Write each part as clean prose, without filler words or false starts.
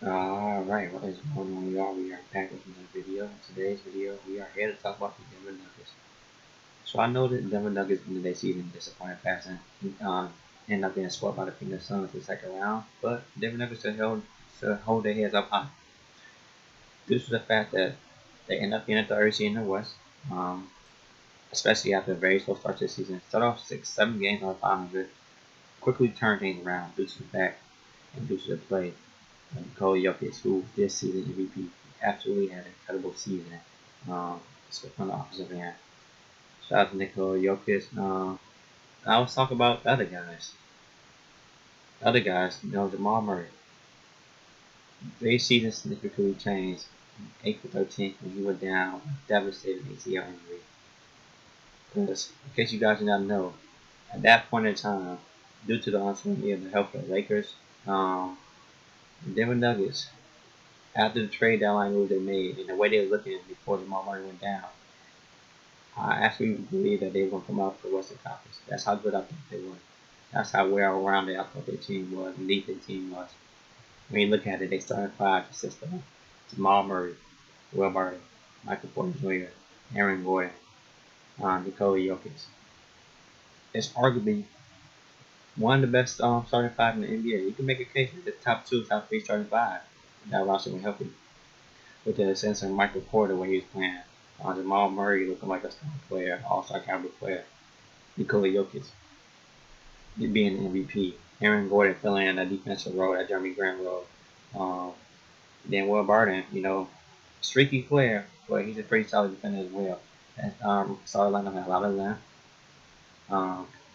Alright, what is going on, y'all? We are back with another video. In today's video, we are here to talk about the Denver Nuggets. So I know that Denver Nuggets in the season disappointed fast and end up getting swept by the Phoenix Suns in the second round, but Denver Nuggets still hold their heads up high due to the fact that they end up getting the third seed in the West, um, especially after a very slow start to the season. Start off 6, 7 games on 500, quickly turn things around due to the fact and due to the play Nikola Jokic, who this season MVP, absolutely had an incredible season. On the offensive end. Shout out to Nikola Jokic. I was talking about the other guys. Jamal Murray. Their season significantly changed on April 13th when he went down with a devastating ACL injury. Because, in case you guys do not know, at that point in time, due to the uncertainty of the health of the Lakers, the Denver Nuggets, after the trade deadline move they made and the way they were looking before Jamal Murray went down, I actually believe that they were going to come out for the Western Conference. That's how good I think they were. That's how well rounded I thought their team was and deep their team was. When you look at it, they started five consistent of Jamal Murray, Will Barton, Michael Porter Jr., Aaron Gordon, Nikola Jokic. It's arguably one of the best starting five in the NBA. You can make a case for the top two, top three starting five. That roster was healthy. With the sense of Michael Porter when he was playing. Jamal Murray looking like a star player, all-star caliber player. Nikola Jokic being the MVP. Aaron Gordon filling in that defensive role, that Jeremy Grant role. Um, then Will Barton, streaky player, but he's a pretty solid defender as well. That started lineup had a lot of length.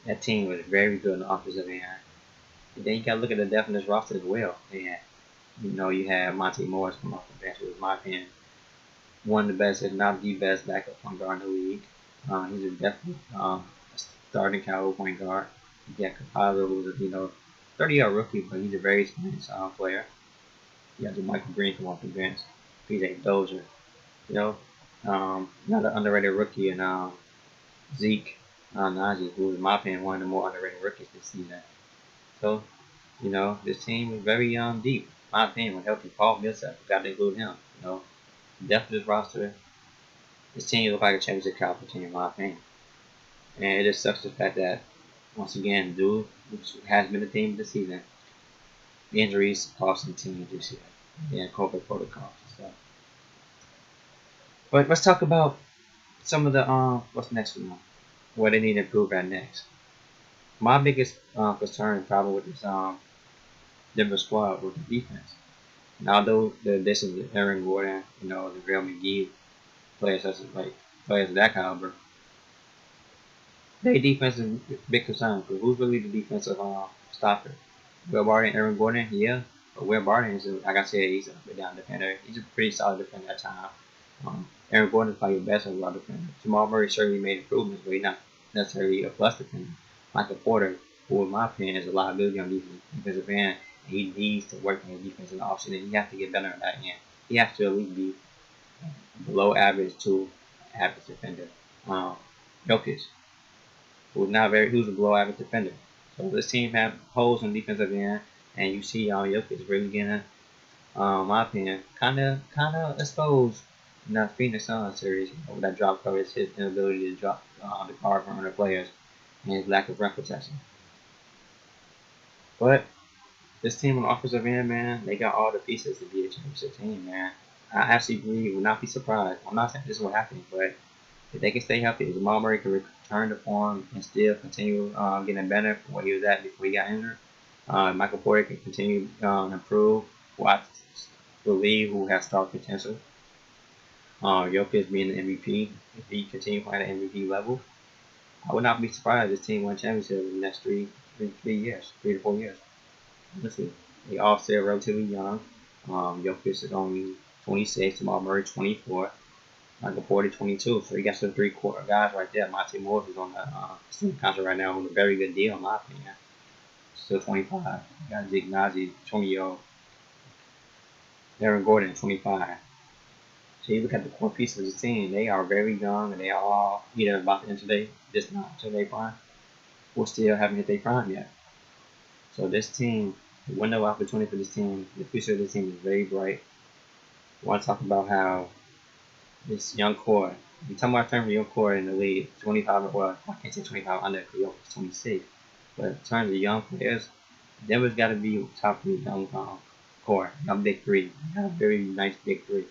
That team was very good on the offensive end. And then you got to look at the depth in this roster as well. And you had Monte Morris come off the bench, who was, in my opinion, one of the best, if not the best, backup point guard in the league. He's a definitely starting caliber point guard. You got Capazzo, who's a 30-year rookie, but he's a very experienced player. You got Michael Green come off the bench. He's a dozer. Another underrated rookie, and Zeke Naji, who in my opinion one of the more underrated rookies this season. So, this team is very deep. In my opinion, when healthy, Paul Millsap, got to include him. Depth of this roster, this team looks like a championship caliber team, in my opinion. And it just sucks the fact that, once again, dude, which has been the team this season, the injuries costing the team this year. And COVID protocols and stuff. But let's talk about some of the what's next for them, what they need to improve at next. My biggest concern probably with this Denver squad was the defense. And although the additions of Aaron Gordon, the Real McGee, players such as players of that caliber, their defense is a big concern because who's really the defensive stopper? Will Barton, Aaron Gordon, yeah. But Will Barton is, like I said, he's a down defender. He's a pretty solid defender at times. Aaron Gordon is probably the best overall defender. Jamal Murray certainly made improvements, but he's not necessarily a plus defender. Michael Porter, who in my opinion is a liability on defensive end, and he needs to work on his defense in the offseason. He has to get better at that end. He has to at least be below average to average defender. Jokic, who's a below average defender. So this team have holes on defensive end, and you see Jokic really getting, my opinion, kind of exposed in that Phoenix Suns series with that drop coverage, his inability to drop the guard from other players, and his lack of rim protection. But this team on the offensive end, man, they got all the pieces to be a championship team, man. I actually really would not be surprised. I'm not saying this will happen, but if they can stay healthy, Jamal Murray can return to form and still continue getting better from what he was at before he got injured. Michael Porter can continue to improve, who I believe who has star potential. Jokic being the MVP, if he continues playing at the MVP level, I would not be surprised if this team won championship in the next 3 to 4 years. Honestly, they all still relatively young. Jokic is only 26, Jamal Murray 24. Michael Porter 22, so you got some three-quarter guys right there. Monte Morris is on the contract right now on a very good deal, in my opinion. Still 25. You got Zeke Naji, 20-year-old. Aaron Gordon, 25. So you look at the core pieces of the team, they are very young and they are all either about to enter not until their prime, or still haven't hit their prime yet. So this team The window of opportunity for this team, the future of this team is very bright. I want to talk about how this young core, we talking about terms of young core in the league, 25, well, I can't say 25 under because Jokic's 26. But in terms of young players, Denver's got to be top three young core, young big three. Got a very nice big three.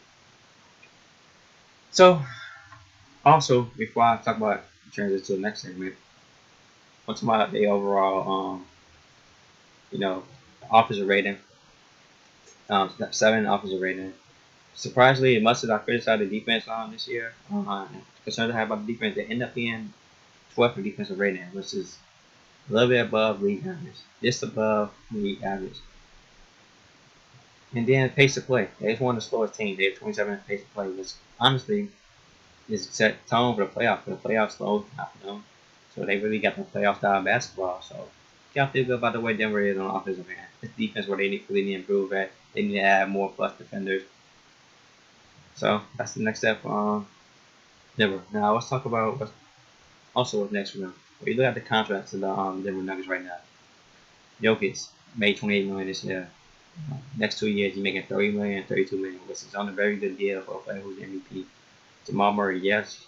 So, also, before I talk about transition to the next segment, I want to talk about the overall, offensive rating. 7 offensive rating. Surprisingly, much as I criticized the defense on this year, concerns I have about the defense, they end up being 12th in defensive rating, which is a little bit above league average, just above league average. And then pace of play. They just won the slowest team. They have 27 pace of play, which honestly is set tone for the playoffs. For the playoffs, slow not for them. So they really got the playoff style basketball. So y'all feel good about the way Denver is on offensive end. It's defense where they really need to improve at. They need to add more plus defenders. So that's the next step for Denver. Now let's talk about what's next for them. When you look at the contracts of the Denver Nuggets right now, Jokic made $28 million this year. Next 2 years, he's making $30 million, $32 million, which is on a very good deal for a player who's MVP. Jamal Murray, yes,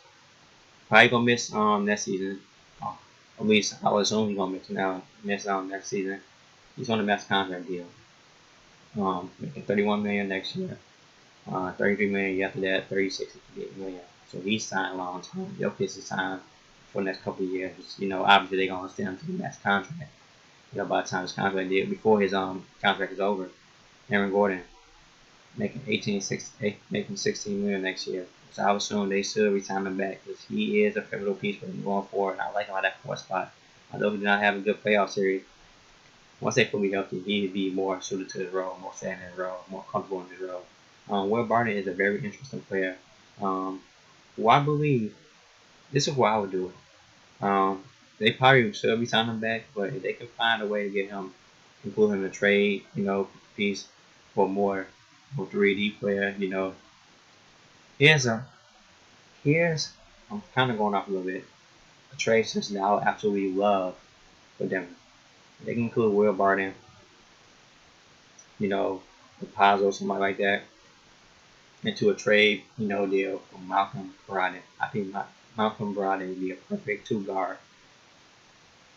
probably gonna miss next season. At least I would assume he's gonna miss next season. He's on a max contract deal. Making $31 million next year. 33 million after that, 36 and 58 million. So he's signed long term. Jokic is signed for the next couple of years. Obviously they're gonna extend him to the max contract. By the time his contract deal, before his contract is over, Aaron Gordon making 16 million next year. So I would assume they should resign him back because he is a pivotal piece for them going forward. I like him at that 4th spot. Although he did not have a good playoff series, once they fully healthy, he would be more suited to his role, more set in his role, more comfortable in his role. Will Barton is a very interesting player. Who I believe this is why I would do it. They probably should resign him back, but if they can find a way to get him, include him in a trade, piece for more 3D player, here's I'm kind of going off a little bit. A trade system that I would absolutely love for them. They can include Will Barton, Pazzo, somebody like that, into a trade, deal for Malcolm Brogdon. I think Malcolm Brogdon would be a perfect 2 guard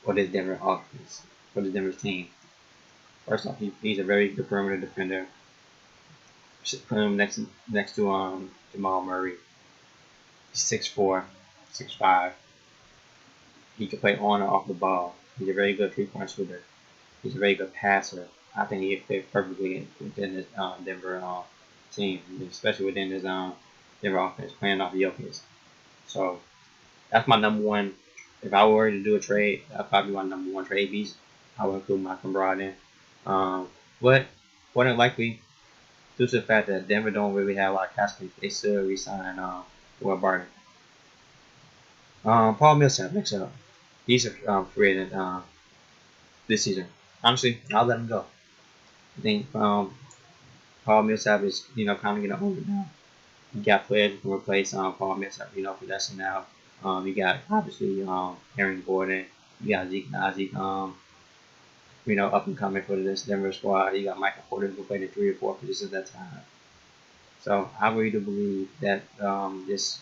for this Denver offense, for the Denver team. First off, he's a very good perimeter defender. Should put him next to Jamal Murray. He's 6'4", 6'5". He can play on or off the ball. He's a very good 3-point shooter. He's a very good passer. I think he fit perfectly within this Denver team, especially within this Denver offense, playing off Jokic. So that's my number one. If I were to do a trade, that'd probably be my number one trade piece. I would include Malcolm Brogdon. But more than likely, due to the fact that Denver don't really have a lot of cap space, they still resign Will Barton. Paul Millsap next up. He's a free agent this season. Honestly, I'll let him go. I think Paul Millsap is kind of getting older now. You got players who can replace Paul Millsap, for that's now. You got obviously Aaron Gordon. You got Zeke Nazi, up and coming for this Denver squad. You got Michael Porter who played in 3 or 4 positions at that time. So I really do believe that this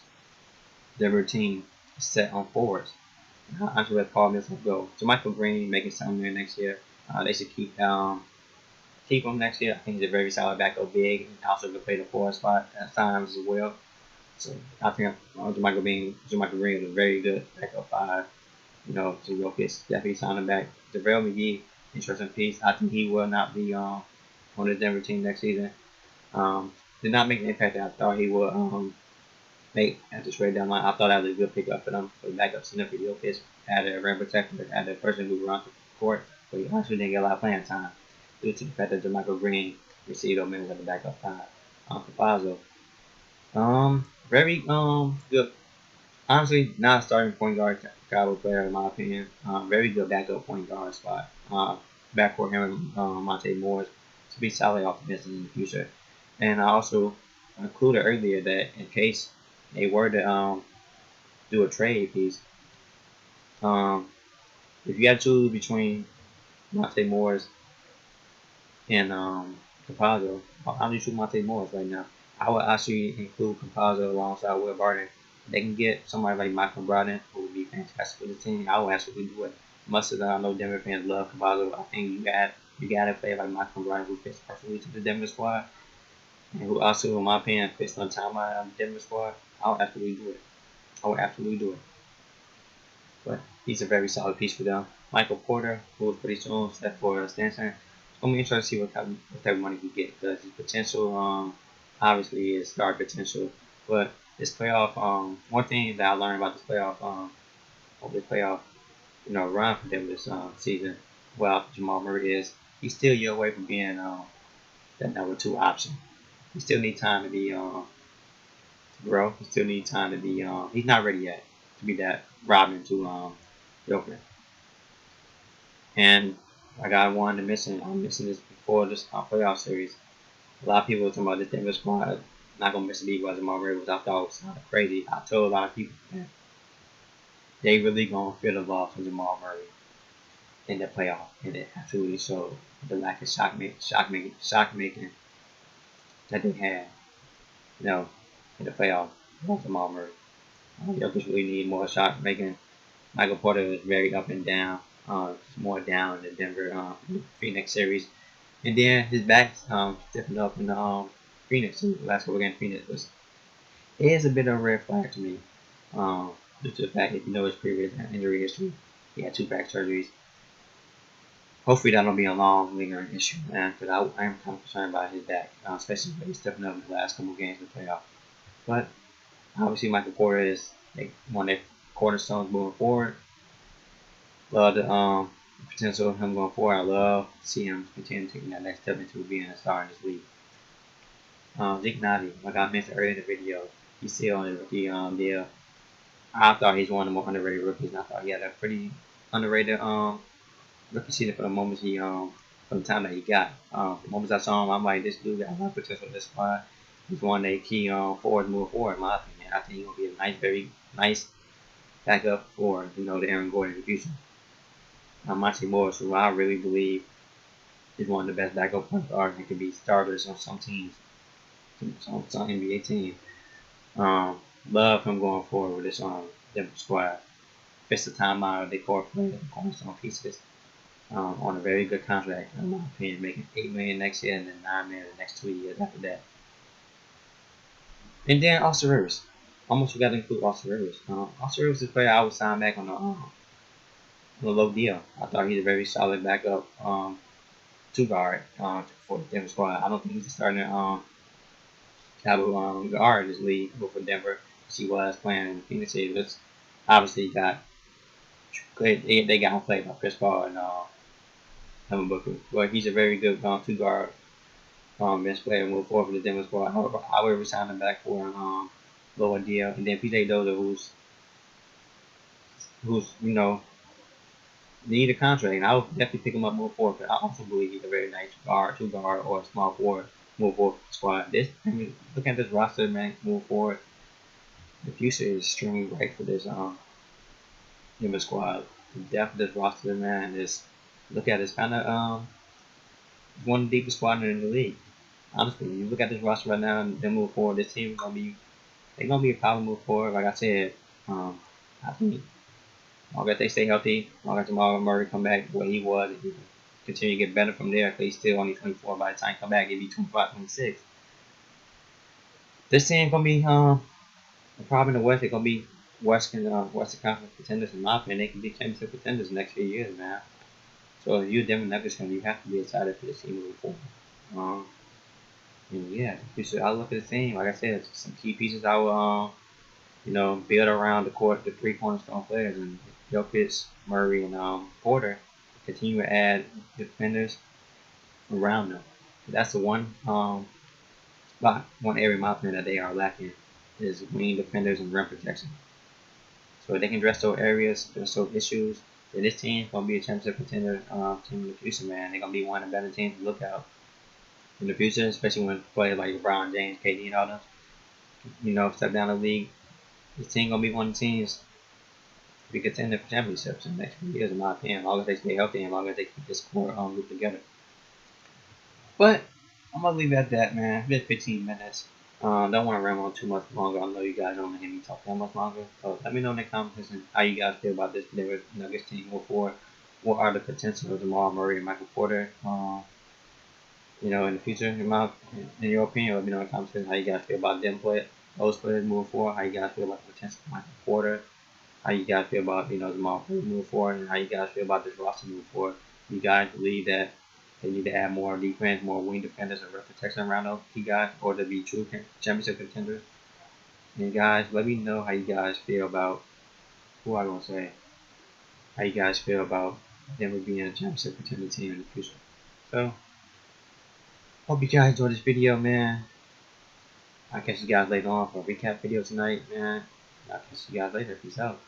Denver team is set on forwards. I should let Paul Millsap go. So Michael Green making $7 million next year. They should keep him next year. I think he's a very solid backup big. He also can play the 4 spot at times as well. So I think Michael Green is a very good backup 5. To Jokic, definitely sign him back. JaVale McGee, interesting piece. I think he will not be on the Denver team next season. Did not make the impact that I thought he would make at the trade deadline. I thought that was a good pickup for them for the backup center for Jokic. Added a rim protector, added a person who runs the court, but he actually didn't get a lot of playing time due to the fact that JaMychal Green received those minutes at the backup 5. For Pazzo. Very good. Honestly, not a starting point guard caliber player in my opinion. Very good backup point guard spot. Backcourt him and Monte Morris to be solid offensive in the future. And I also included earlier that in case they were to do a trade piece, if you had to choose between Monte Morris and Campazzo. I'm just choosing Monte Morris right now. I would actually include Campazzo alongside Will Barton. They can get somebody like Michael Broden, who would be fantastic for the team. I would actually do it. Much as I know Denver fans love Campazzo, I think you got to play like Michael Broden, who fits perfectly to the Denver squad, and who also, in my opinion, fits on timeline of the Denver squad. I would absolutely do it. I would absolutely do it. But he's a very solid piece for them. Michael Porter, who was pretty soon set for Stanton. It's gonna be interesting to see what type of money he get because his potential, obviously is star potential. But this playoff, one thing that I learned about this playoff, over the playoff, run for them this season, well, Jamal Murray is he's still a year away from being that number two option. He still need time to be to grow. He still need time to be he's not ready yet to be that Robin to Joker. And I got one to missing. I'm missing this before this playoff series. A lot of people were talking about this Denver squad not gonna miss a beat was Jamal Murray, which I thought was kind of crazy. I told a lot of people that they really gonna feel the loss of Jamal Murray in the playoff, and it absolutely showed the lack of shock making that they had, in the playoff with Jamal Murray. Jokic really need more shot making. Michael Porter was very up and down. More down in the Denver Phoenix series. And then his back stepping up in the Phoenix last couple against Phoenix was it is a bit of a red flag to me. Due to the fact that his previous injury history, he had two back surgeries. Hopefully that don't be a long lingering issue, man. Because I am kind of concerned about his back, especially when he's stepping up in the last couple games of the playoff. But obviously Michael Porter is one of their cornerstones moving forward. Love the potential of him going forward. I love to see him continue taking that next step into being a star in this league. Zeke Nnaji, like I mentioned earlier in the video, he's still on the rookie deal. I thought he's one of the more underrated rookies, and I thought he had a pretty underrated rookie season for the moments from the time that he got. The moments I saw him, I'm like, this dude got a lot of potential in this squad. He's one of the key forwards moving forward, in my opinion. I think he's gonna be a nice, very nice backup for the Aaron Gordon in the future. Monte Morris, who I really believe is one of the best backup point guards that could be starters on some teams, some NBA teams. Love him going forward with this Denver squad. Fits the timeline of their core players and cornerstone pieces. On a very good contract, in my opinion, making $8 million next year and then $9 million the next 2 years after that. And then Austin Rivers. Almost forgot to include Austin Rivers. Austin Rivers is a player I would sign back on a low deal. I thought he's a very solid backup two guard for the Denver squad. I don't think he's a starting guard in this league for Denver. He was playing in Phoenix City. That's obviously they got played by Chris Paul and Devin Booker. But he's a very good two guard bench player move forward for the Denver squad. However, I would resign him back for lower deal. And then PJ Dozier, who's need a contract, and I would definitely pick him up move forward. But I also believe he's a very nice guard, two guard, or a small forward move forward squad. Look at this roster, man. Move forward. The future is extremely bright for this Denver squad. The depth of this roster, man, is look at it's kind of one of the deepest squad in the league. Honestly, you look at this roster right now and then move forward. This team is gonna be a power move forward. Like I said, I think long as they stay healthy, long as Jamal Murray come back where he was, and he continue to get better from there. Because he's still only 24 by the time he come back, he'll be 25, 26. This team gonna be probably in the West. They're gonna be Western Conference contenders in my opinion. They can be championship contenders the next few years, man. So if you're Denver Nuggets fan, you have to be excited for this team moving forward. And yeah, I look at the team. Like I said, some key pieces I will build around the three cornerstone players and Jokic, Murray, and Porter. Continue to add defenders around them. That's the one one area in my opinion that they are lacking is wing defenders and rim protection. So if they can address those areas, address those issues, then this team is gonna be a championship contender team in the future, man. They're gonna be one of the better teams to look out in the future, especially when players like LeBron James, KD, and all them, step down the league. This team gonna be one of the teams to be contending for championships in the next few years, in my opinion. As long as they stay healthy and as long as they keep this core group together. But I'm gonna leave it at that, man. It's been 15 minutes. Don't want to ramble on too much longer. I know you guys don't want to hear me talk that much longer. So let me know in the comments section how you guys feel about this Denver Nuggets team moving forward. What are the potential of Jamal Murray and Michael Porter? In the future, in your opinion, let me know in the comments section how you guys feel about them those players moving forward. How you guys feel about the potential of Michael Porter? How you guys feel about Jamal Murray moving forward, and how you guys feel about this roster moving forward? You guys believe that they need to add more defense, more wing defenders, and rim protection around those key guys, or to be true championship contenders? And guys, let me know how you guys feel about who I gonna say. How you guys feel about them being a championship contender team in the future? So, hope you guys enjoyed this video, man. I'll catch you guys later on for a recap video tonight, man. I'll catch you guys later. Peace out.